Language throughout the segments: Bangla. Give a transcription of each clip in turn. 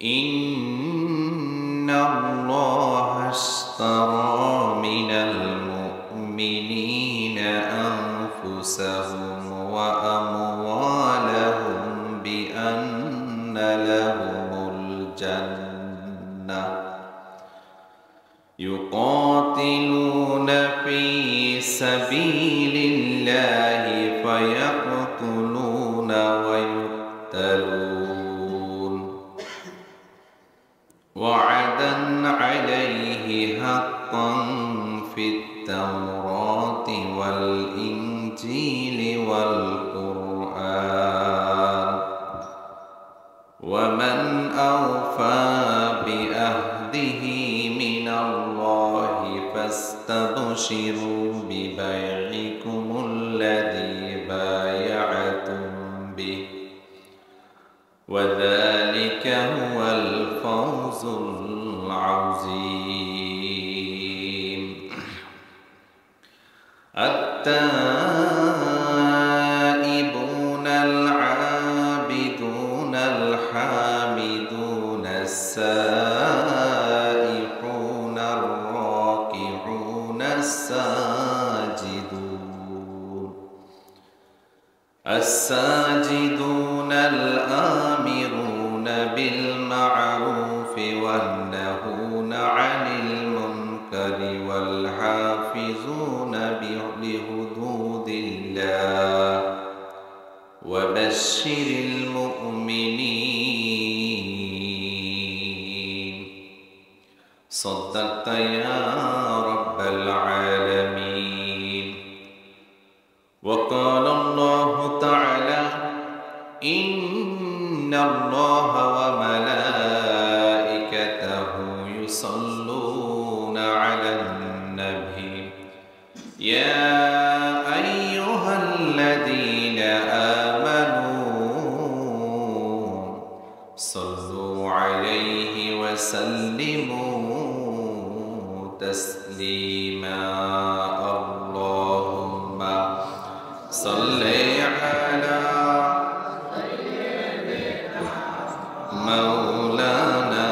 ইন্নাল্লাহা আশতারা মিনাল মুমিনিনা আনফুসাহুম ওয়া আমওয়ালাহুম বিআন্না লাহুমুল জান্নাহ ইউকাতিলুনা ফি সাবিলিল্লাহি ফায়াকতুলুনা ওয়া ইউক্তালুন وعدا عليه حقا في التوراة والإنجيل والقرآن ومن أوفى بعهده من الله فاستبشروا ببيعكم الذي بايعتم به وذلك هو الفوز العظيم التائبون العابدون الحامدون السائحون الراكعون الساجدون الآمرون بالمعروف والنهون عن المنكر والحافظون لحدود الله وبشر المؤمنين صدقت يا رب العالمين. وقال الله تعالى إن الله وملائكته يصلون على النبي يا أيها الذين آمنوا صلوا عليه وسلموا تسليما. اللهم صل على مولانا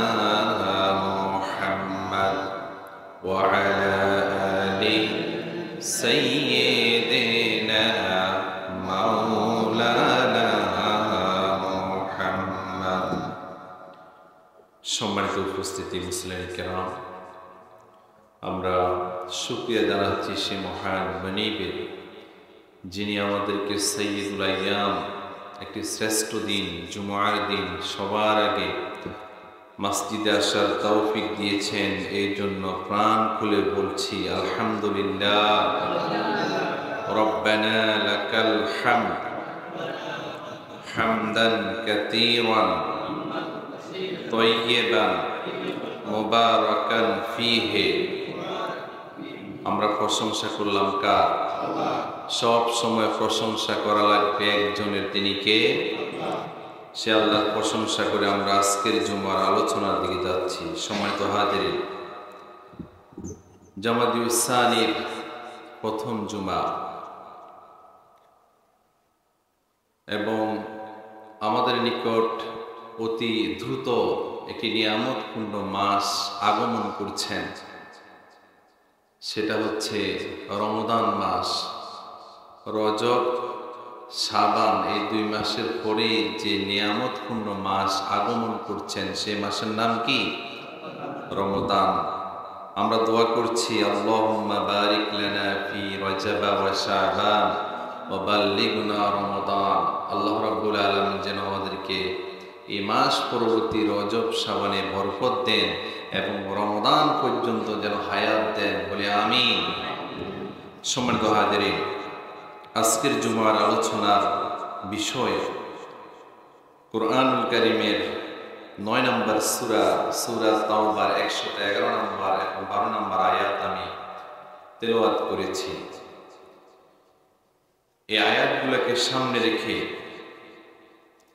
محمد وعلى آل سيدنا مولانا محمد. সম্মানিত উপস্থিতি মুসলিম কেরাম, আমরা শুকরিয়া জানাচ্ছি সে মহান মনিবের, যিনি আমাদেরকে সাইয়্যিদুল আইয়াম, একটি শ্রেষ্ঠ দিন জুমার দিন সবার আগে মসজিদে আসার তৌফিক দিয়েছেন। এই জন্য প্রাণ খুলে বলছি আলহামদুলিল্লাহ। রব্বানা লাকাল হামদ হামদান কাতীরান তাইয়্যিবান মুবারাকান ফীহি। আমরা প্রশংসা করলাম কার? সব সময় প্রশংসা করা লাগবে একজনের, তিনি কে? সে আল্লাহর প্রশংসা করে আমরা আজকের জুমার আলোচনার দিকে যাচ্ছি। সম্মানিত হাজিরিন, জামাদিউস সানির প্রথম জুমা এবং আমাদের নিকট অতি দ্রুত একটি নিয়ামতপূর্ণ মাস আগমন করছেন, সেটা হচ্ছে রমজান মাস। রজব, শাবান এই দুই মাসের পরে যে নিয়ামতপূর্ণ মাস আগমন করছেন, সে মাসের নাম কি? রমজান। আমরা দোয়া করছি আল্লাহুম্মা বারিক লানা ফি রজব ওয়া শাবান ওয়া বাল্লিগনা রমাদান। আল্লাহ রাব্বুল আলামিন যেন আমাদেরকে এই মাস পরবর্তী রজব শাবানে বরকত দেন এবং রমজান পর্যন্ত যেন হায়াত দেন, বলে আমিন। সম্মানিত হাজিরিন, আজকের জুমার আলোচনার বিষয় কুরআনুল কারীমের 9 নম্বর সূরা, সূরা তাওবার 111 নম্বর এবং 12 নম্বর আয়াত আমি তেলাওয়াত করেছি। এই আয়াতগুলোকে সামনে রেখে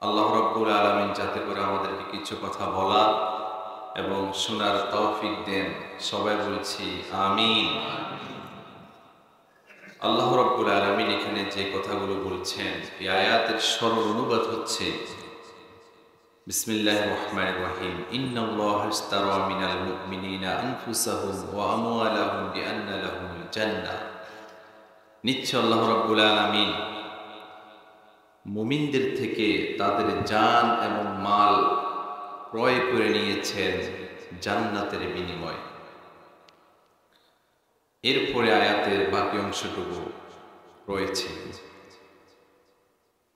আল্লাহ রাব্বুল আলামিন যাতে করে আমাদেরকে কিছু কথা বলা এবং শোনার তৌফিক দেন, সবাই বলছি আমিন। আল্লাহ রাব্বুল আলামিন এখানে যে কথাগুলো বলছেন, এই আয়াতের সরল অনুবাদ হচ্ছে বিসমিল্লাহির রহমানির রহিম। ইন্নাল্লাহা ইশতারা মিনাল মুমিনিনা আনফুসাহুম ওয়া আমওয়ালাহুম বিআন্না লাহুমুল জান্নাহ। নিশ্চয় আল্লাহ রাব্বুল আলামিন মুমিনদের থেকে তাদের জান এবং মাল ক্রয় করে নিয়েছেন জান্নাতের বিনিময়ে। এরপরে আয়াতের বাকি অংশটুকু রয়েছে।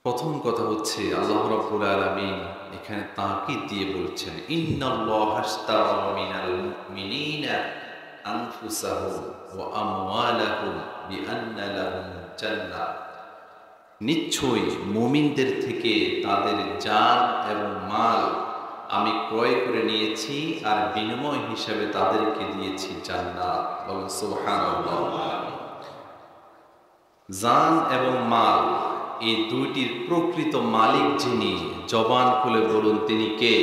প্রথম কথা হচ্ছে আল্লাহ রাব্বুল আলামিন এখানে তাকিদ দিয়ে বলছেন, ইন্নাল্লাহা ইশতারা মিনাল মুমিনিনা আনফুসাহুম ওয়া আমওয়ালাহুম বিআন্না লাহুমুল জান্নাহ। নিশ্চয়ই মুমিনদের থেকে তাদের জান এবং মাল আমি ক্রয় করে নিয়েছি আর বিনিময় হিসাবে তাদেরকে দিয়েছি জান্নাত। বলেন সুবহানাল্লাহ। জান এবং মাল এই দুইটির প্রকৃত মালিক যিনি, জবান খুলে বলুন তিনি কে?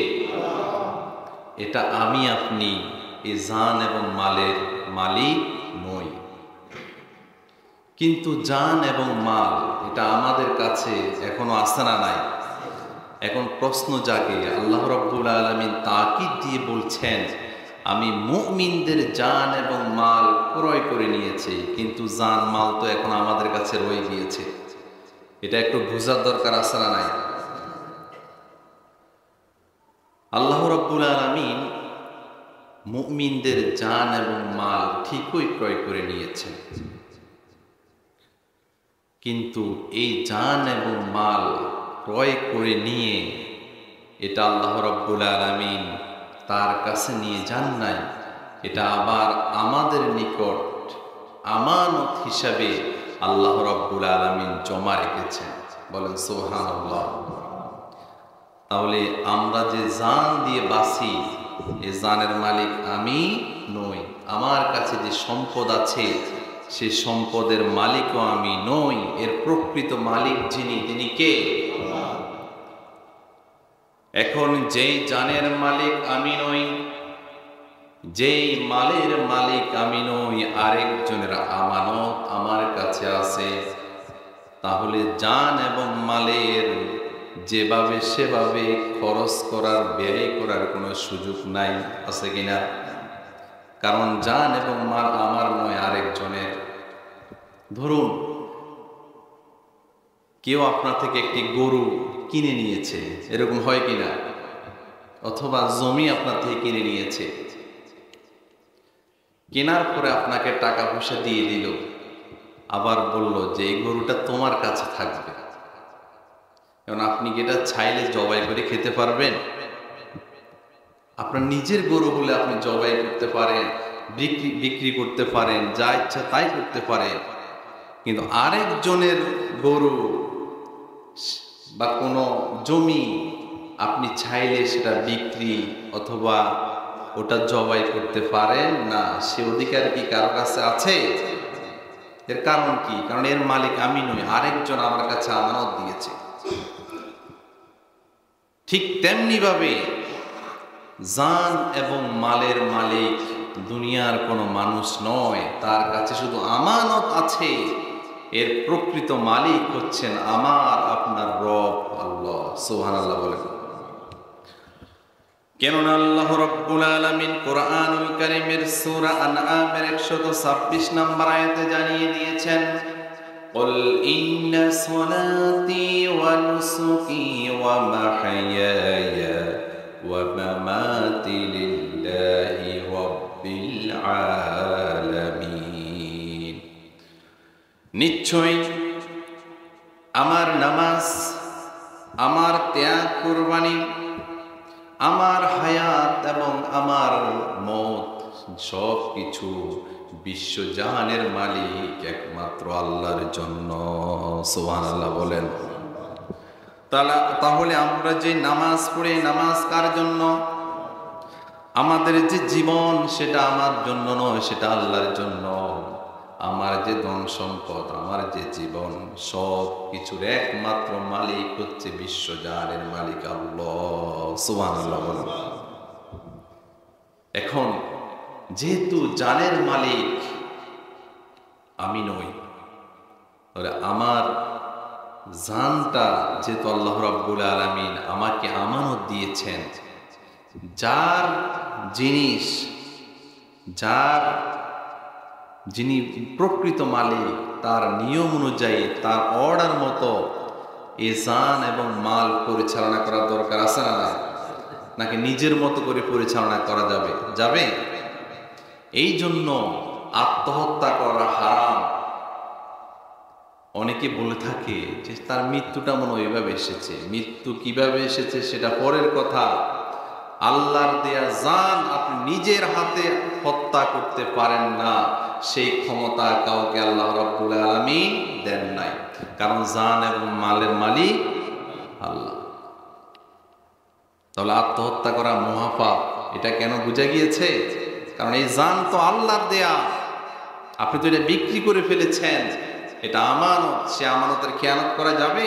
এটা আমি আপনি এই জান এবং মালের মালিক নই। কিন্তু জান এবং মাল এটা আমাদের কাছে এখনো আছে না নাই? এখন প্রশ্ন জাগে, আল্লাহ রাব্বুল আলামিন তাকিদ দিয়ে বলছেন আমি মুমিনদের জান এবং মাল ক্রয় করে নিয়েছি, কিন্তু জান মাল তো এখন আমাদের কাছে রয়ে গিয়েছে। এটা একটু বোঝার দরকার আছে না নাই? আল্লাহ রাব্বুল আলামিন মুমিনদের জান এবং মাল ঠিকই ক্রয় করে নিয়েছেন, কিন্তু এই জান এবং মাল ক্রয় করে নিয়ে এটা আল্লাহ রাব্বুল আলামিন তার কাছে নিয়ে যান নাই, এটা আবার আমাদের নিকট আমানত হিসাবে আল্লাহ রাব্বুল আলামিন জমা রেখেছেন। বলেন সুবহানাল্লাহ। তাহলে আমরা যে জান দিয়ে বাঁচি, এই জানের মালিক আমি নই। আমার কাছে যে সম্পদ আছে সে সম্পদের মালিকও আমি নই। এর প্রকৃত মালিক যিনি, তিনি কে? এখন যেই জানের মালিক আমি নই, যেই মালের মালিক আমি নই, আরেকজনের আমানত আমার কাছে আছে, তাহলে জান এবং মালের যেভাবে সেভাবে খরচ করার, ব্যয় করার কোনো সুযোগ নাই, আছে কিনা? কারণ জান এবং মাল আমার নয়, আরেকজনের। ধরুন কেউ আপনার থেকে একটি গরু কিনে নিয়েছে, এরকম হয় কিনা? অথবা জমি আপনার থেকে কিনে নিয়েছে, কেনার পরে আপনাকে টাকা পয়সা দিয়ে দিল, আবার বলল যে এই গরুটা তোমার কাছে থাকবে। কারণ আপনি কি এটা চাইলে জবাই করে খেতে পারবেন? আপনার নিজের গরু বলে আপনি জবাই করতে পারেন, বিক্রি করতে পারেন, যা ইচ্ছা তাই করতে পারেন। কিন্তু আরেকজনের গরু বা কোনো জমি আপনি চাইলে সেটা বিক্রি অথবা ওটা জবাই করতে পারেন না। সে অধিকার কি কারো কাছে আছে? এর কারণ কি? কারণ এর মালিক আমি নই, আরেকজন আমার কাছে আমানত দিয়েছে। ঠিক তেমনি ভাবে জান এবং মালের মালিক দুনিয়ার কোনো মানুষ নয়, তার কাছে শুধু আমানত আছে। এর প্রকৃত মালিক হচ্ছেন আমার আপনার রব আল্লাহ। সুবহানাল্লাহ বলেন। কেননা আল্লাহ রাব্বুল আলামিন কোরআনুল কারীমের সূরা আনআমের 126 নম্বর আয়াতে জানিয়ে দিয়েছেন, قل إن صلاتي ونسكي ومحياي ومماتي لله رب العالمين। নিশ্চয় আমার নামাজ, আমার ত্যাগ কুরবানি, আমার হায়াত এবং আমার মত সব কিছু বিশ্বজাহানের মালিক একমাত্র আল্লাহর জন্য। সুবহানাল্লাহ বলেন। তাহলে আমরা যে নামাজ পড়ি, নামাজ কার জন্য? আমাদের যে জীবন সেটা আমার জন্য নয়, সেটা আল্লাহর জন্য। আমার যে ধন সম্পদ, আমার যে জীবন, সব কিছুর একমাত্র মালিক হচ্ছে বিশ্বজাহানের মালিক আল্লাহ। সুবহানাল্লাহ বলেন। এখন যেহেতু জানের মালিক আমি নই, আমার জানটা যেহেতু আল্লাহ রাব্বুল আলামিন আমাকে আমানত দিয়েছেন, যার জিনিস, যার যিনি প্রকৃত মালিক, তার নিয়ম অনুযায়ী, তার অর্ডার মতো এই জান এবং মাল পরিচালনা করার দরকার আছে না নাই? নাকি নিজের মতো করে পরিচালনা করা যাবে? এই জন্য আত্মহত্যা করা হারাম। অনেকে বলে থাকে যে তার মৃত্যুটা মনে হয় এভাবে এসেছে। মৃত্যু কিভাবে এসেছে সেটা পরের কথা। আল্লাহর দেয়া জান আপনি নিজের হাতে হত্যা করতে পারেন না, সেই ক্ষমতা কাউকে আল্লাহ রাব্বুল আলামিন দেন নাই। কারণ জান এবং মালের মালিক আল্লাহ। তাহলে আত্মহত্যা করা মহাপাপ, এটা কেন বুঝা গিয়েছে? কারণ এই জান তো আল্লাহর দেয়া, আপনি তো এটা বিক্রি করে ফেলেছেন। এটা আমানত, সে আমানতের খেয়ানত করা যাবে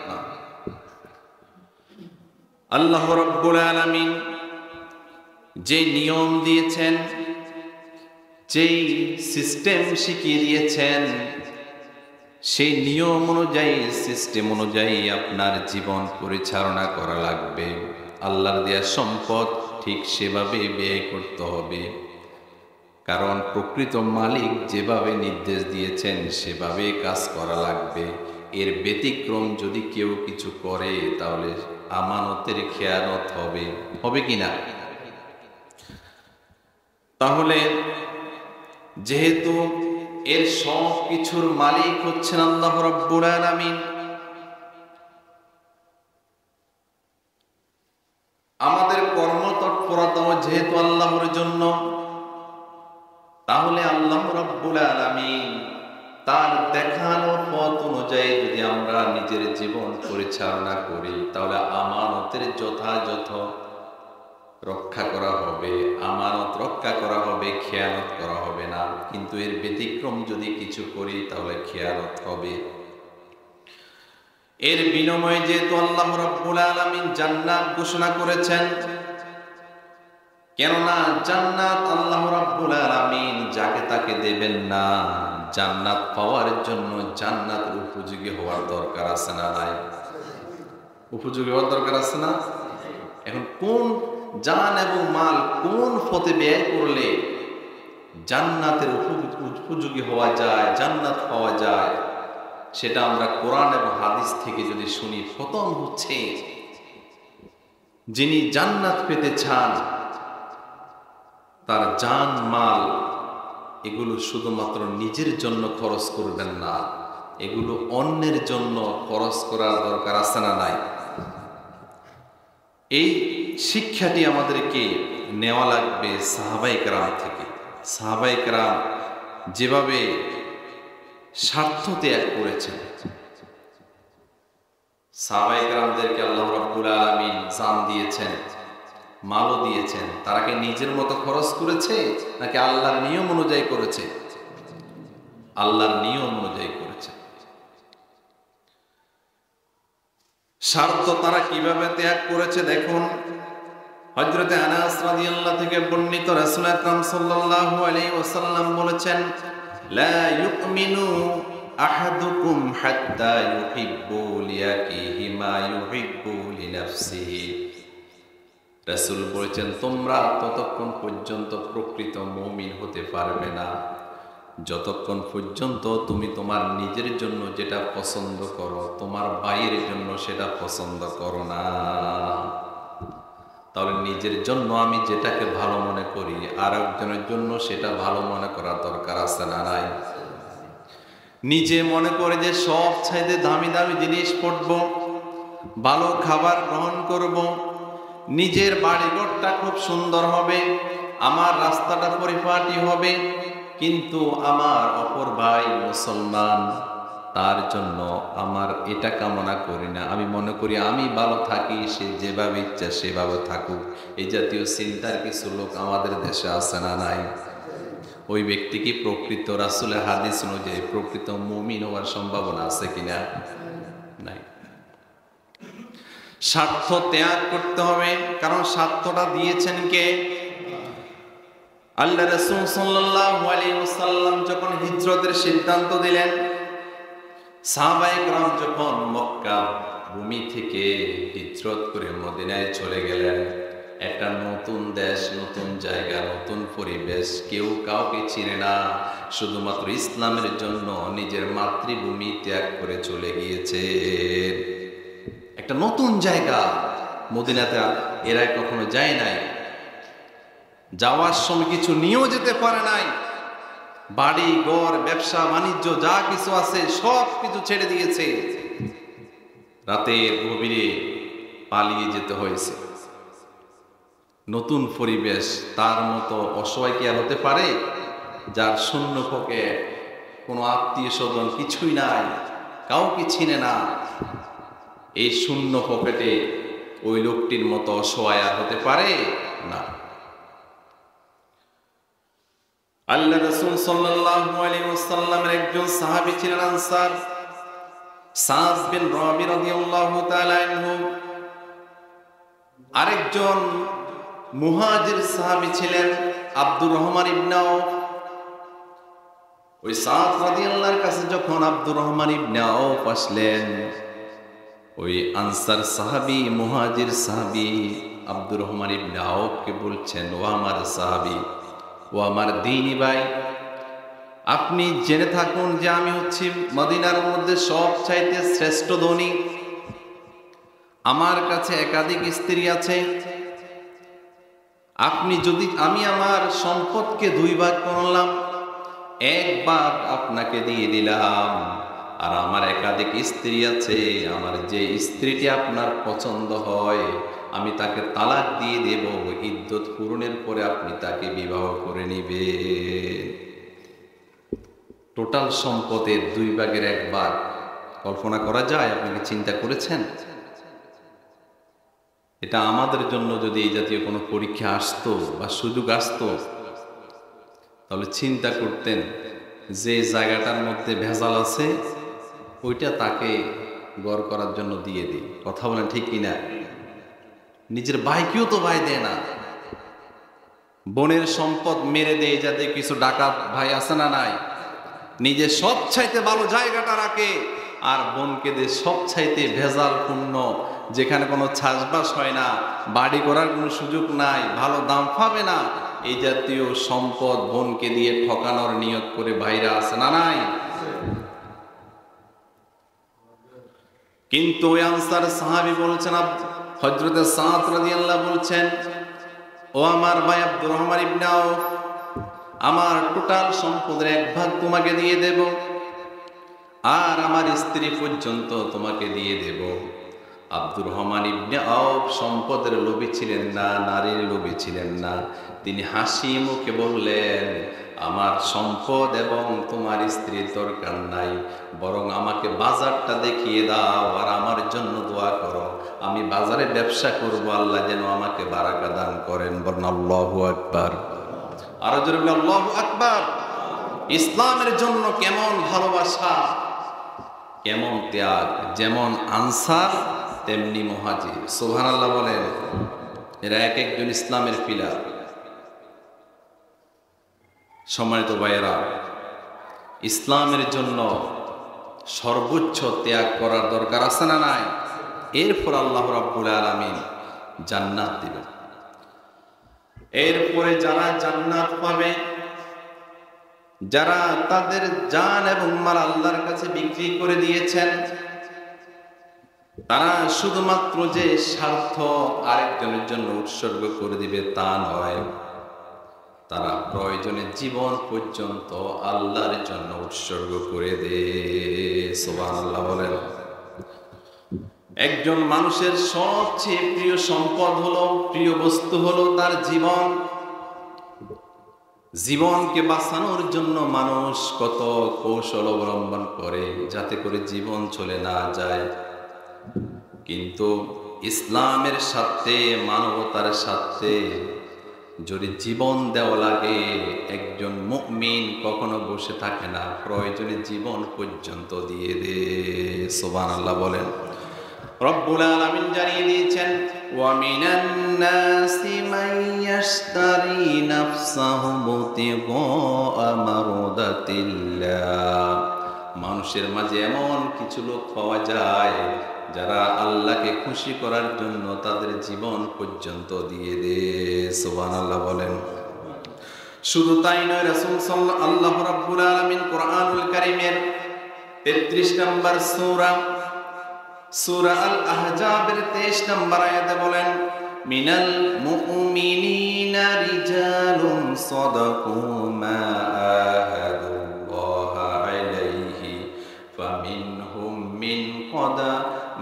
না। আল্লাহ রাব্বুল আলামিন যে নিয়ম দিয়েছেন, যেই সিস্টেম শিখিয়ে দিয়েছেন, সেই নিয়ম অনুযায়ী, সিস্টেম অনুযায়ী আপনার জীবন পরিচালনা করা লাগবে। আল্লাহর দেয়া সম্পদ ঠিক সেভাবে ব্যয় করতে হবে। কারণ প্রকৃত মালিক যেভাবে নির্দেশ দিয়েছেন সেভাবে কাজ করা লাগবে। এর ব্যতিক্রম যদি কেউ কিছু করে তাহলে আমানতের খেয়ানত হবে কিনা? তাহলে যেহেতু এর সব কিছুর মালিক হচ্ছেন আল্লাহ রাব্বুল আলামিন, আমাদের কর্মতৎপরতাও যেহেতু আল্লাহর জন্য, তাহলে আল্লাহ রাব্বুল আলামিন তার দেখানো পথ অনুযায়ী যদি আমরা নিজের জীবন পরিচালনা করি তাহলে আমানতের যথাযথ রক্ষা করা হবে, আমানত রক্ষা করা হবে, খেয়ানত করা হবে না। কিন্তু এর ব্যতিক্রম যদি কিছু করি তাহলে খেয়ানত হবে। এর বিনিময়ে যেহেতু আল্লাহ রাব্বুল আলামিন জান্নাত ঘোষণা করেছেন, কেননা জান্নাত আল্লাহ রাব্বুল আলামিন যাকে তাকে দেবেন না। জান্নাত পাওয়ার জন্য জান্নাতের উপযোগী হওয়ার দরকার আছে না নাই? উপযোগী হওয়ার দরকার আছে না? এখন কোন জান এবং মাল কোন পথে ব্যয় করলে জান্নাতের উপযোগী হওয়া যায়, জান্নাত পাওয়া যায়, সেটা আমরা কোরআন এবং হাদিস থেকে যদি শুনি, প্রথম হচ্ছে যিনি জান্নাত পেতে চান তার জান মাল এগুলো শুধুমাত্র নিজের জন্য খরচ করবেন না, এগুলো অন্যের জন্য খরচ করার দরকার আছে না নাই? এই শিক্ষাটি আমাদেরকে নেওয়া লাগবে সাহাবায়ে কেরাম থেকে। সাহাবায়ে কেরাম যেভাবে স্বার্থ ত্যাগ করেছেন, সাহাবায়ে কেরামদেরকে আল্লাহ রাব্বুল আলামিন জান দিয়েছেন, মালও দিয়েছেন, তারা কি নিজের মতো খরচ করেছে নাকি আল্লাহর নিয়ম অনুযায়ী করেছে? আল্লাহর নিয়ম অনুযায়ী করেছে। স্বার্থ তারা কিভাবে ত্যাগ করেছে দেখুন। হযরতে আনাস রাদিয়াল্লাহু থেকে বর্ণিত, রাসূল আকরাম সাল্লাল্লাহু আলাইহি ওয়াসাল্লাম বলেছেন, লা ইউমিনু আহাদুকুম হাত্তা ইউহিব্বু লিয়াকিহি মা ইউহিব্বু লিনাফসিহি। রাসূল বলেছেন, তোমরা ততক্ষণ পর্যন্ত প্রকৃত মুমিন হতে পারবে না যতক্ষণ পর্যন্ত তুমি তোমার নিজের জন্য যেটা পছন্দ করো তোমার ভাইয়ের জন্য সেটা পছন্দ করো না। তাহলে নিজের জন্য আমি যেটাকে ভালো মনে করি আর একজনের জন্য সেটা ভালো মনে করার দরকার আছে না নাই? নিজে মনে করে যে সব চাইতে দামি দামি জিনিস পড়বো, ভালো খাবার গ্রহণ করব, নিজের বাড়িঘরটা খুব সুন্দর হবে, আমার রাস্তাটা পরিপাটি হবে, কিন্তু আমার অপর ভাই মুসলমান তার জন্য আমার এটা কামনা করি না। আমি মনে করি আমি ভালো থাকি, সে যেভাবে ইচ্ছা সেভাবে থাকুক। এই জাতীয় চিন্তার কিছু লোক আমাদের দেশে আছে না নাই? ওই ব্যক্তি কি প্রকৃত রাসূলের হাদিস অনুযায়ী প্রকৃত মুমিন হওয়ার সম্ভাবনা আছে কিনা? নাই। স্বার্থ ত্যাগ করতে হবে, কারণ স্বার্থটা দিয়েছেন কে? আল্লাহ রাসূল সাল্লাল্লাহু আলাইহি ওয়াসাল্লাম যখন হিজরতের সিদ্ধান্ত দিলেন, সাহাবায়ে কেরাম যখন মক্কা ভূমি থেকে হিজরত করে মদিনায় চলে গেলেন, একটা নতুন দেশ, নতুন জায়গা, নতুন পরিবেশ, কেউ কাউকে চিনে না, শুধুমাত্র ইসলামের জন্য নিজের মাতৃভূমি ত্যাগ করে চলে গিয়েছে। একটা নতুন জায়গা, মদিনাতে এরা কখনো যায় নাই, যাওয়ার সময় কিছু নিয়েও যেতে পারে নাই, বাড়ি ঘর ব্যবসা বাণিজ্য যা কিছু আছে সব কিছু ছেড়ে দিয়েছে, রাতের গভীরে পালিয়ে যেতে হয়েছে। নতুন পরিবেশ, তার মতো অসহায় কি আর হতে পারে, যার শূন্য পকেট, কোনো আত্মীয় স্বজন কিছুই নাই, কাউকে চিনে না। এই শূন্য পকেটে ওই লোকটির মতো অসহায় আর হতে পারে না। আল্লাহ রাসূল সাল্লাল্লাহু আলাইহি ওয়াসাল্লামের একজন সাহাবী ছিলেন আনসার, সাদ বিন রাবি রাদিয়াল্লাহু তাআলা আনহু। আরেকজন মুহাজির সাহাবী ছিলেন আব্দুর রহমান ইবনে আউফ। ওই সাদ রাদিয়াল্লাহর কাছে যখন আব্দুর রহমান ইবনে আউফ আসলেন, ওই আনসার সাহাবী, মুহাজির সাহাবী আব্দুর রহমান ইবনে আউফকে বলছেন, ও আমার সাহাবী, ও আমার দ্বীনি ভাই, আপনি জেনে থাকুন যে আমি হচ্ছি মদিনার মধ্যে সবচাইতে শ্রেষ্ঠ ধনী। আমার কাছে একাধিক স্ত্রী আছে। আপনি যদি, আমি আমার সম্পদকে দুই ভাগ করলাম, এক ভাগ আপনাকে দিয়ে দিলাম, আর আমার একাধিক স্ত্রী আছে, আমার যে স্ত্রীটি আপনার পছন্দ হয় আমি তাকে তালাক দিয়ে দেব, ইদ্যত পূরণের পরে আপনি তাকে বিবাহ করে নিবেন। টোটাল সম্পদের দুই ভাগের এক ভাগ, কল্পনা করা যায়? আপনি কি চিন্তা করেছেন? এটা আমাদের জন্য যদি এই জাতীয় কোনো পরীক্ষা আসতো বা সুযোগ আসতো, তাহলে চিন্তা করতেন যে জায়গাটার মধ্যে ভেজাল আছে ওইটা তাকে গড় করার জন্য দিয়ে দিই। কথা বলেন ঠিক কিনা? নিজের ভাইকেও তো ভাই দেয় না, বোনের সম্পদ মেরে দেয় যাতে কিছু ডাকাত ভাই আছে না নাই, নিজের সব চাইতে ভালো জায়গাটা রাখে, আর বোনকে দিয়ে সব চাইতে ভেজাল পূর্ণ, যেখানে কোনো চাষবাস হয় না, বাড়ি করার কোনো সুযোগ নাই, ভালো দাম পাবে না, এই জাতীয় সম্পদ বোনকে দিয়ে ঠকানোর নিয়ত করে ভাইরা আছে না নাই? কিন্তু ওই আনসার সাহাবী বলছেন, হযরতে সাদ রাদিয়াল্লাহু বলছেন, ও আমার ভাই আব্দুর রহমান ইবনে আউফ, আমার টোটাল সম্পদের এক ভাগ তোমাকে দিয়ে দেব, আর আমার স্ত্রী পর্যন্ত তোমাকে দিয়ে দেব। আব্দুর রহমান ইবনে আউফ সম্পদের লোভী ছিলেন না, নারীর লোভী ছিলেন না। তিনি হাসি মুখে বললেন, আমার সম্পদ এবং তোমার স্ত্রীর দরকার নাই, বরং আমাকে বাজারটা দেখিয়ে দাও আর আমার জন্য দোয়া করো, আমি বাজারে ব্যবসা করব, আল্লাহ যেন আমাকে বারাকা দান করেন। বলেন আল্লাহু আকবার। আরো জোরে বলেন আল্লাহু আকবার। ইসলামের জন্য কেমন ভালোবাসা, কেমন ত্যাগ, যেমন আনসার তেমনি মুহাজির। সুবহানাল্লাহ বলেন। এরা এক একজন ইসলামের পিলার। সম্মানিত ভাইয়েরা, ইসলামের জন্য সর্বোচ্চ ত্যাগ করার দরকার আছে না নাই? এরপর আল্লাহ রাব্বুল আলামিন জান্নাত দিবেন। এরপরে যারা জান্নাত পাবে, যারা তাদের জান এবং মাল আল্লাহর কাছে বিক্রি করে দিয়েছেন, তারা শুধুমাত্র যে স্বার্থ আরেকজনের জন্য উৎসর্গ করে দিবে তা নয়, তারা প্রয়োজনে জীবন পর্যন্ত আল্লাহর জন্য উৎসর্গ করে দে। সুবহানাল্লাহ বলেন। একজন মানুষের সবচেয়ে প্রিয় সম্পদ হলো, প্রিয় বস্তু হলো তার জীবন। জীবনকে বাঁচানোর জন্য মানুষ কত কৌশল অবলম্বন করে যাতে করে জীবন চলে না যায়, কিন্তু ইসলামের স্বার্থে, মানবতার স্বার্থে যদি জীবন দেওয়া লাগে, একজন মুমিন কখনো বসে থাকে না, প্রয়োজনে জীবন পর্যন্ত দিয়ে দে। সুবহানাল্লাহ বলেন। রব্বুল আলামিন জানিয়ে দিয়েছেন, ওয়া মিনান নাসি মান ইয়াশতারি নাফসাহু ইবতিগা মারদাতিল্লাহ। মানুষের মাঝে এমন কিছু লোক পাওয়া যায় যারা আল্লাহকে খুশি করার জন্য তাদের জীবন পর্যন্ত দিয়ে দেয়। সুবহানাল্লাহ বলেন। শুধু তাই নয়, রাসূল আল্লাহ রাব্বুল আলামিন কোরআনুল কারীমের 33 নম্বর সূরা আল আহজাবের 23 নম্বর আয়াতে বলেন, মিনাল মুমিনিনা রিজালুন সাদাকু মা আহাদুল্লাহ আলাইহি ফামিনহুম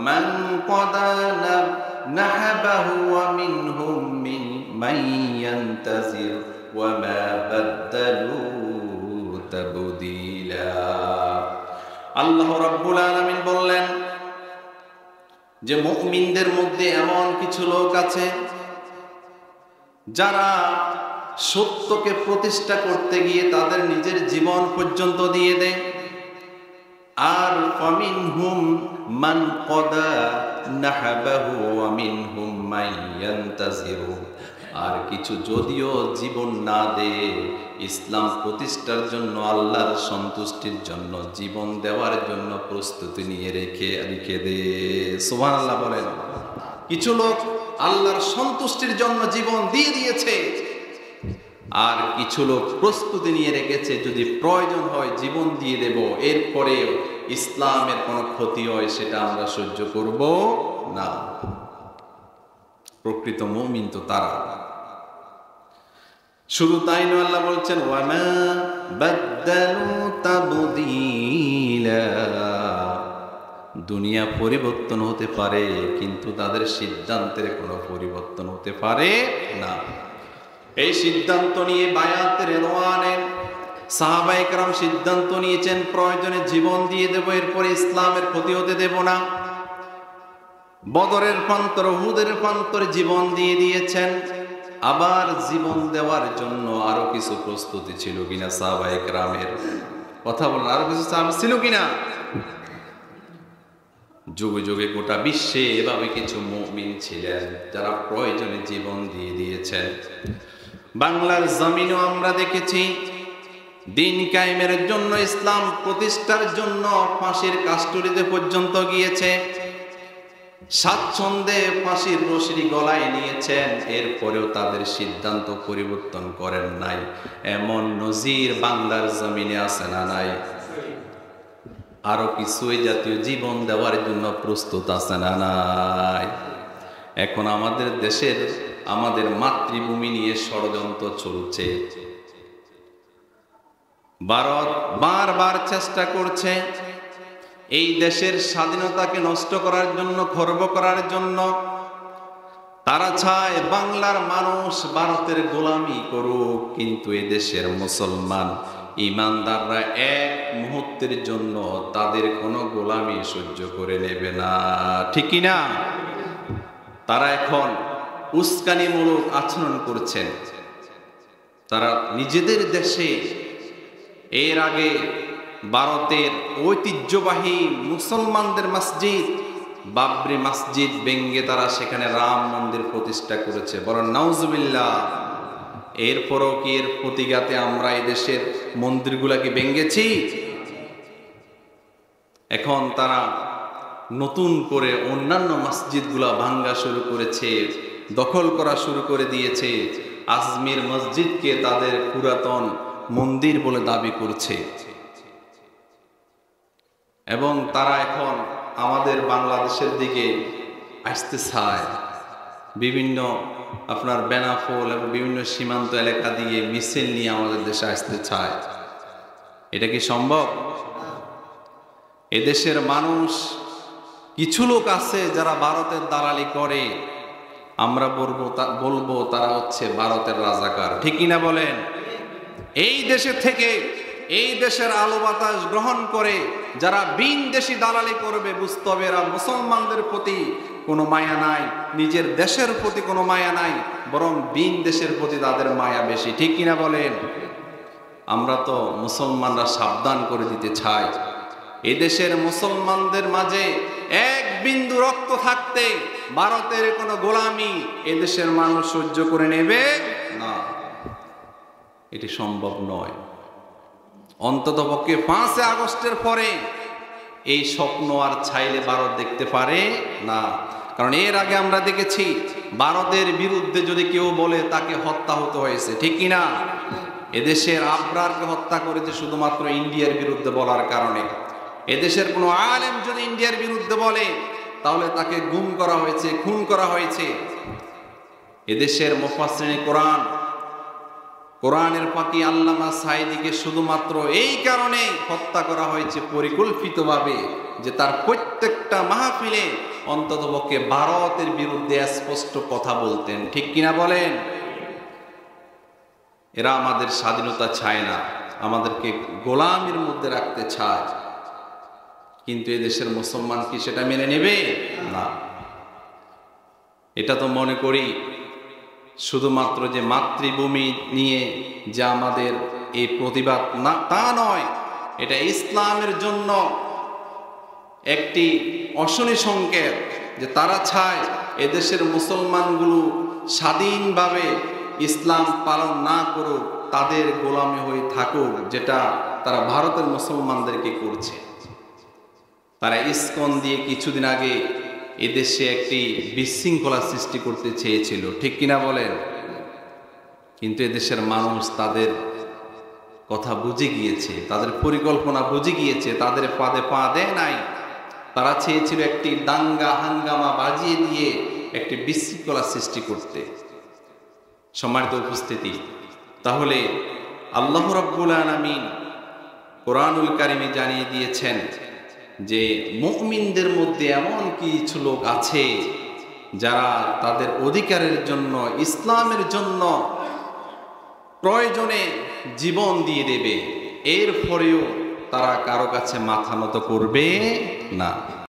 মান ক্বাদা নাহাবাহু ওয়া মিনহুম মান ইয়ান্তাজির ওয়া মা বাদদালু তাবদীলা। আল্লাহ রাব্বুল আলামিন বললেন যে মুমিনদের মধ্যে এমন কিছু লোক আছে যারা সত্যকে প্রতিষ্ঠা করতে গিয়ে তাদের নিজের জীবন পর্যন্ত দিয়ে দেয়। আর ফামিনহুম মান ক্বাদা নাহাবাহু ওয়া মিনহুম মান ইয়ান্তাজিরু, আর কিছু যদিও জীবন না দেয়, ইসলাম প্রতিষ্ঠার জন্য, আল্লাহর সন্তুষ্টির জন্য জীবন দেওয়ার জন্য প্রস্তুতি নিয়ে রেখে দে। সুবহানাল্লাহ বলেন। কিছু লোক আল্লাহর সন্তুষ্টির জন্য জীবন দিয়ে দিয়েছে, আর কিছু লোক প্রস্তুতি নিয়ে রেখেছে যদি প্রয়োজন হয় জীবন দিয়ে দেব, এরপরে ইসলামের কোনো ক্ষতি হয় সেটা আমরা সহ্য করব না। প্রকৃত মুমিন তো তারা। শুধু তাই নয়, আল্লাহ বলছেন ওয়ামা বাদদালু তাবদীলা। দুনিয়া পরিবর্তন হতে পারে কিন্তু তাদের সিদ্ধান্তের কোনো পরিবর্তন হতে পারে না। এই সিদ্ধান্ত নিয়ে বায়াতের রেওয়ানে সাহাবায়ে কেরাম সিদ্ধান্ত নিয়েছেন প্রয়োজনে জীবন দিয়ে দেব, এরপরে ইসলামের ক্ষতি হতে দেব না। বদরের প্রান্তর, উহুদের প্রান্তরে জীবন দিয়ে দিয়েছেন। আবার জীবন দেওয়ার জন্য আরো কিছু প্রস্তুতি ছিল কিনা সাহাবায়ে কেরামের? কথা বলেন, আরো কিছু ছিল কিনা? যুগে যুগে গোটা বিশ্বে এভাবে কিছু মুমিন ছিলেন যারা প্রয়োজনে জীবন দিয়ে দিয়েছেন। বাংলার জমিনও আমরা দেখেছি দিন কায়েমের জন্য, ইসলাম প্রতিষ্ঠার জন্য ফাঁসির কাস্টডিতে পর্যন্ত গিয়েছে, স্বাচ্ছন্দ্যে ফাঁসির রশি গলায় নিয়েছেন, এরপরেও তাদের সিদ্ধান্ত পরিবর্তন করেন নাই। এমন নজির বাংলার জমিনে আছে না নাই? আরো কিছু এই জাতীয় জীবন দেওয়ার জন্য প্রস্তুত আছে না নাই? এখন আমাদের দেশের, আমাদের মাতৃভূমি নিয়ে ষড়যন্ত্র চলছে। ভারত বারবার চেষ্টা করছে এই দেশের স্বাধীনতাকে নষ্ট করার জন্য, খর্ব করার জন্য। তারা চায় বাংলার মানুষ ভারতের গোলামি করুক, কিন্তু এই দেশের মুসলমান ইমানদাররা এক মুহূর্তের জন্য তাদের কোনো গোলামি সহ্য করে নেবে না। ঠিক কি না? তারা এখন উস্কানিমূলক আচরণ করছেন। তারা নিজেদের দেশে এর আগে ভারতের ঐতিহ্যবাহী মুসলমানদের মসজিদ বাবরি মসজিদ ভেঙ্গে তারা সেখানে রাম মন্দির প্রতিষ্ঠা করেছে। বলেন নাউজুবিল্লাহ। এরপরও কি এর প্রতিঘাতে আমরা এই দেশের মন্দিরগুলাকে ভেঙ্গেছি? এখন তারা নতুন করে অন্যান্য মসজিদগুলা ভাঙ্গা শুরু করেছে, দখল করা শুরু করে দিয়েছে। আজমির মসজিদকে তাদের পুরাতন মন্দির বলে দাবি করছে, এবং তারা এখন আমাদের বাংলাদেশের দিকে আসতে চায়। বিভিন্ন আপনার বেনাফল এবং বিভিন্ন সীমান্ত এলাকা দিয়ে মিছিল নিয়ে আমাদের দেশে আসতে চায়। এটা কি সম্ভব? এদেশের মানুষ, কিছু লোক আছে যারা ভারতের দালালি করে, আমরা বলবো তারা হচ্ছে ভারতের রাজাকার। ঠিক কিনা বলেন? এই দেশে থেকে, এই দেশের আলো বাতাস গ্রহণ করে যারা বিন দেশি দালালি করবে, বুঝতে হবে এরা মুসলমানদের প্রতি কোনো মায়া নাই, নিজের দেশের প্রতি কোনো মায়া নাই, বরং বিন দেশের প্রতি তাদের মায়া বেশি। ঠিক কিনা বলেন? আমরা তো মুসলমানরা সাবধান করে দিতে চাই, এদেশের মুসলমানদের মাঝে এক বিন্দু রক্ত থাকতে ভারতের কোনো গোলামি এদেশের মানুষ সহ্য করে নেবে না। এটি সম্ভব নয়। অন্ততপক্ষে 5 আগস্টের পরে এই স্বপ্ন আর চাইলে ভারত দেখতে পারে না। কারণ এর আগে আমরা দেখেছি ভারতের বিরুদ্ধে যদি কেউ বলে তাকে হত্যা হতে হয়েছে, ঠিক কিনা? এদেশের আবরারকে হত্যা করেছে শুধুমাত্র ইন্ডিয়ার বিরুদ্ধে বলার কারণে। এদেশের কোনো আলেম যদি ইন্ডিয়ার বিরুদ্ধে বলে তাহলে তাকে গুম করা হয়েছে, খুন করা হয়েছে। এদেশের মুফাসসিরিনে কোরআনের পাখি আল্লামা সাঈদীকে শুধুমাত্র এই কারণে হত্যা করা হয়েছে পরিকল্পিতভাবে যে তার প্রত্যেকটা মাহফিলে অন্ততপক্ষে ভারতের বিরুদ্ধে স্পষ্ট কথা বলতেন, ঠিক কিনা বলেন? এরা আমাদের স্বাধীনতা চায় না, আমাদেরকে গোলামির মধ্যে রাখতে চায়। কিন্তু এদেশের মুসলমান কি সেটা মেনে নেবে? না। এটা তো মনে করি শুধুমাত্র যে মাতৃভূমি নিয়ে যে আমাদের এই প্রতিবাদ, না তা নয়, এটা ইসলামের জন্য একটি অশনি সংকেত যে তারা চায় এদেশের মুসলমানগুলো স্বাধীনভাবে ইসলাম পালন না করুক, তাদের গোলামি হয়ে থাকুক, যেটা তারা ভারতের মুসলমানদেরকে করছে। তারা ইসকন দিয়ে কিছুদিন আগে এদেশে একটি বিশৃঙ্খলা সৃষ্টি করতে চেয়েছিল, ঠিক কিনা বলেন? কিন্তু এদেশের মানুষ তাদের কথা বুঝে গিয়েছে, তাদের পরিকল্পনা বুঝে গিয়েছে, তাদের পাদে পা দেয় নাই। তারা চেয়েছিল একটি দাঙ্গা হাঙ্গামা বাজিয়ে দিয়ে একটি বিশৃঙ্খলা সৃষ্টি করতে। সম্মানিত উপস্থিতি, তাহলে আল্লাহ রাব্বুল আলামিন কোরআনুল কারিমে জানিয়ে দিয়েছেন যে মুমিনদের মধ্যে এমন কিছু লোক আছে যারা তাদের অধিকারের জন্য, ইসলামের জন্য প্রয়োজনে জীবন দিয়ে দেবে, এরপরেও তারা কারো কাছে মাথা নত করবে না।